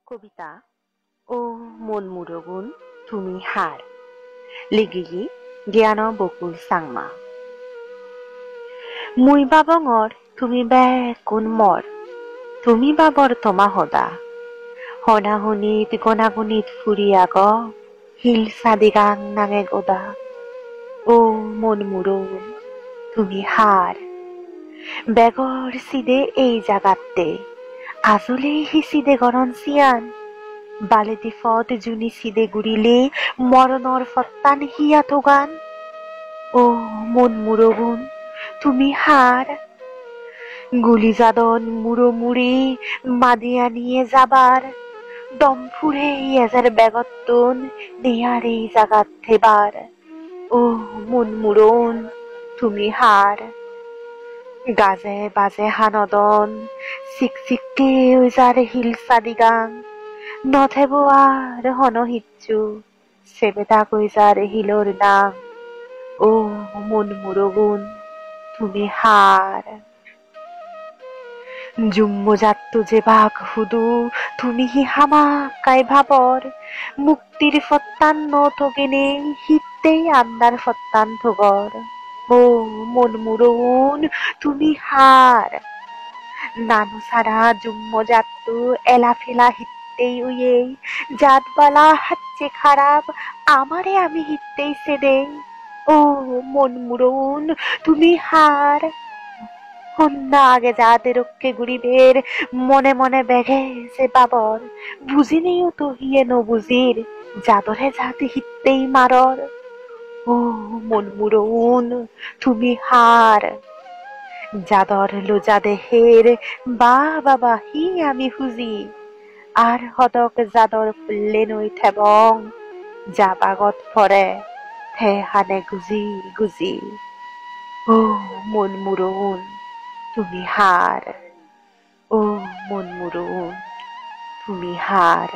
কবিতা ও মন মুরগুন তুমি হার লিগিলি জ্ঞান বকুল সাংমা মুই বাবঙর তুমি বে কোন মর তুমি বাবর তোমা হদা হনাহুনিত গনাগুনিত ফুরি আগ হিল সাদিগাং নাঙে গদা ও মন মুরগুন তুমি হার বেগর সিদে এই জাগাতে আজলে হি সিদে গরন সিয়ান বালেতি ফত জুনি সিদে গুড়িলে মরণর ফত্তান হিয়া তোগান ও মন মুরগুন তুমি হার গুলি যাদন মুড়ো মুড়ি মাদিয়া নিয়ে যাবার দম ফুরে এজার বেগত্তন নেয়ার এই জাগাত থেবার ও মন মুরন তুমি হার গাজে বাজে হানদন চিকচিককে ওই যার হিল সাদিগাং নথেব আর হন হিচ্ছু সেবেটা কই যার হিলর নাং ও মন মুরগুন তুমি হার জুম্ম যাত্তু যে বাঘ হুদু তুমি হি হামা কাই ভাবর মুক্তির ফত্তান ন থগেনে হিত্তেই আন্দার ফত্তান থগর ও মন মুরগুন তুমি হার নানু সারা জুম্ম যাত্তু এলাফেলা হিত্তেই উইয়েই জাতবালা হাচ্চে খারাপ আমারে আমি হিত্তেই সেদেই ও মন মুরগুন তুমি হার হন্যা আগে যাতে রক্ষে গুড়িবের মনে মনে বেঘে সে বাবর বুঝিনিও তো হিয়ে ন বুঝির যাদরে জাতি হিত্তেই মারর ও মন মুরগুন তুমি হার যাদর লোজা দেহের বা বাবা হি আমি হুজি আর হদক যাদর ফুললে নই থেবং যা বাগত ফরে থে হানে গুজি গুজি ও মন মুরগুন তুমি হার ও মন মুরগুন তুমি হার